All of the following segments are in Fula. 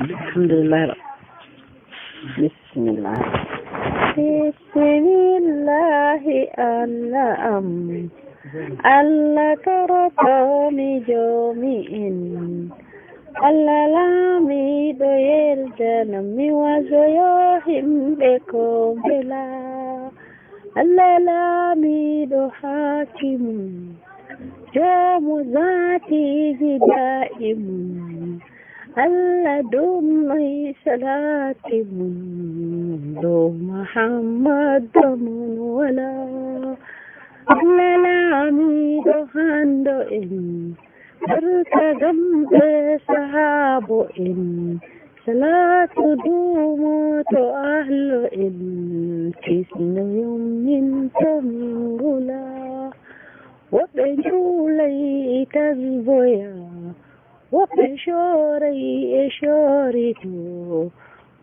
الحمد لله بسم الله الله كرتوني جومين الله لامي دويل جنمي وزيوهم بكم بلا الله لامي دو حاكم جام ذاتي دائم الله دومي صلاتي دو محمد من ولا الله لامي دو هندو إن ارتقم بسحابو إن صلاة دومت أهل إن كسن يوم من تمنغلا وبجولي تزبويا وبشوري شوريتو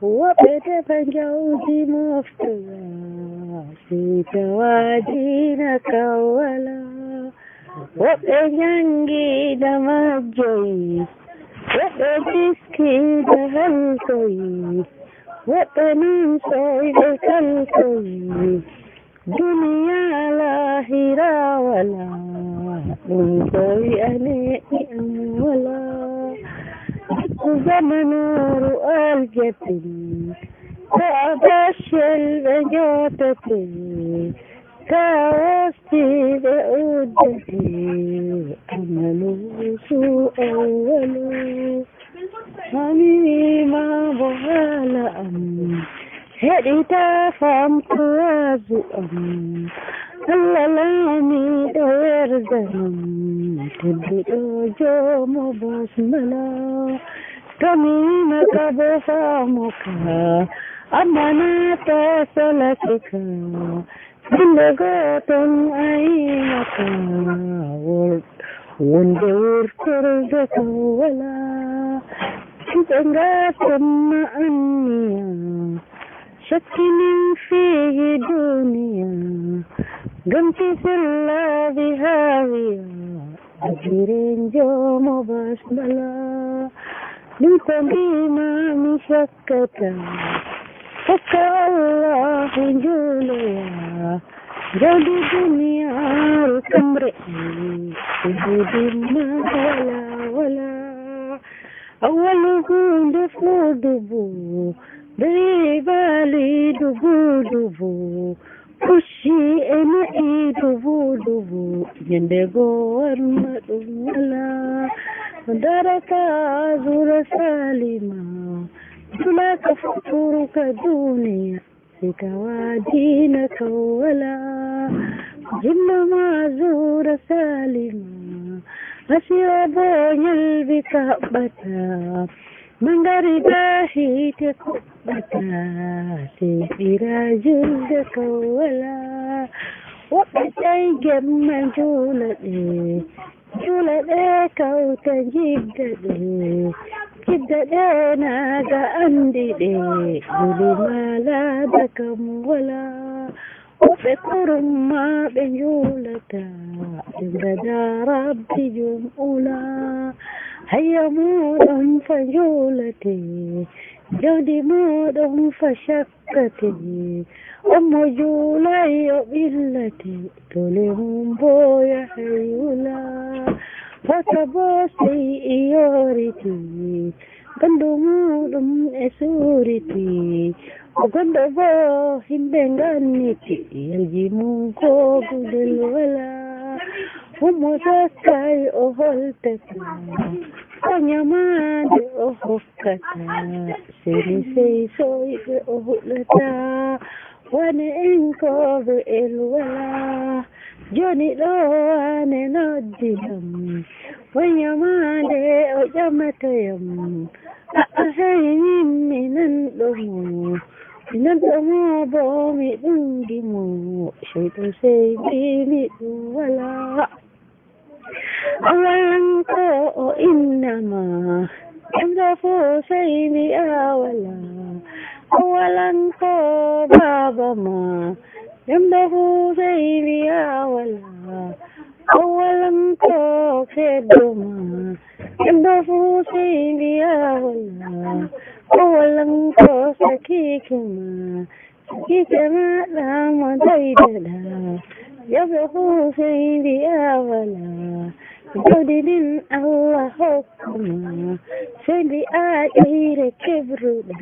وبتفنجوزي مفتوى في توادينك ولا وبجنجي دمجي وبجسكي دهلكي وبننسي بكالكي دنيا لاهرة ولا ننسي أنيئي ولا زمن رؤى الجبل فأبشر بجوتتي كاوستي بأودتي أمل سوء أول أني ما بغال أم هديتا فهمت وازؤم الله لامي دوير زنم تبدو جوم بسملا كمينك بفهمك أمنا تسلتك بلغات أينك وندور كرزك ولا تنغات أنيا شكل فيه دنيا قمت في الله بهاوية أجرين جوم بسملا لكم بما مشكتا فك الله جوليا جود الدنيا الكمرئي وجودنا ولا أول دفو دبو بريبالي دبو kushi ena dubu yandego warma dumala daraka zura salima tulaka futuruka dunia sikawadina kawala jumma mazura salima asiyabo yalbika bata mangari dahi tekubata sira julda kawala wakai gemma julade kauta jiddade naga andide guli mala dakam wala وفكرهم ما بجولتا إبدا ربي جمعولا هيا مودهم فجولتي جودي مودهم فشكتي أم جولاي بلتي تلهم بويا حيولا فتبوسي إيورتي قندو مودهم أسورتي وقد باهم بنغانيتي يلجمون فوق بالولا هم سكاي أهلتك ونيمان أهفكتا سيري سوي بأهلتا وانا انكو بالولا جوني لواني نوديهم ونيمان أجمتهم أهين من الأمور من الأمور بومي دنجمو شيطان سيبيني ولا أولنكو إنما يمدفو سيبي أولا أولنكو بابا ما يمدفو سيبي أولا أولنكو كدوما يمدفو سيبي أولا walanko sakikema lama daidada yabe Hussein awala jodidin Allah hukuma sendi aire kibruda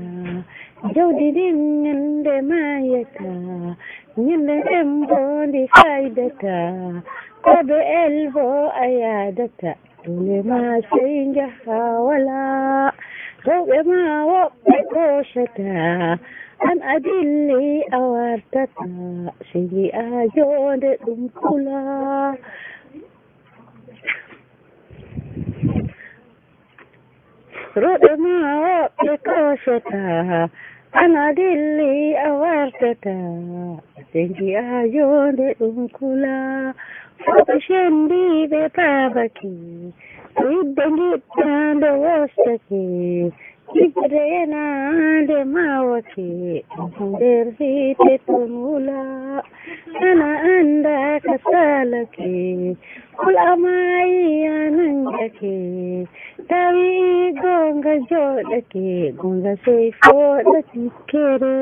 jodidin nyande mayata nyande embondi faidata kobe elbo ayadata dole ma senja hawala kobe ma wobe koshata an adilli awartata sigi ajode dumkula roɗe ma woɓɓe koshata ana dilli a wartata sengi a jonde ɗum kula foɓe shendiɓe babake to yidde giɗɗande wostake jibre yenande mawake nder hite ton wula ana anda ka salake kulamayi anangake tawi gonga joɗake gonga sey foɗati kere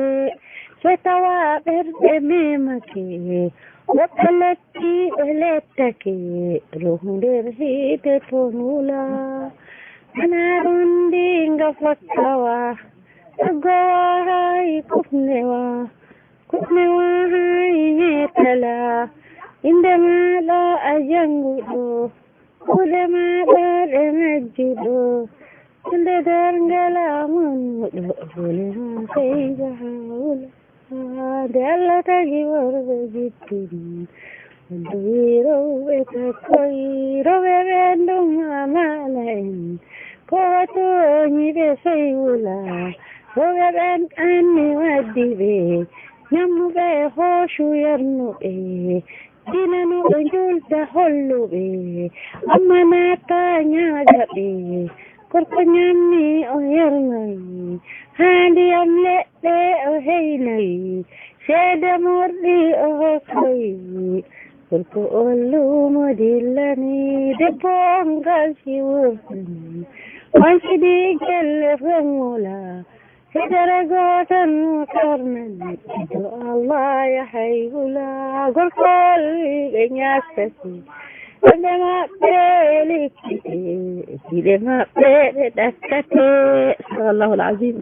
so tawa ɓerɗe memake woɓɓe letti ɓe lettake ruhu nder hiite ton wula ana ɗon ndinga fakkawa taggowa hayi kufnewa hayi hetala inde maɗa a janguɗo kuɗe maɗa ɗe majjuɗo inde darngala munnuɗo bolema sey jahawula nde Allah tagi worɓe jittiri wonde wi rowɓe takkoy rowɓe ɓen ɗum amala en ko toñi ɓe sey wula rowɓe ɓen anni waddi ɓe ñammuɓe hooshu yarnuɓe dinanuɓe julta holluɓe amma nata ñaaga ɓe korko ñammi o yarnoyi haa ndiyam leɗɗe o heynoyi seede morɗi o hokkoyi korko on luumo dillani debbo on galsi wurtani wansidi gelle fengula hedere gootan karnani to Allah yahay wula gorkol ɓe ñastati ɓe maɓɓe likkite jiɗe maɓɓe ɗe ɗakkate sallallahu alazim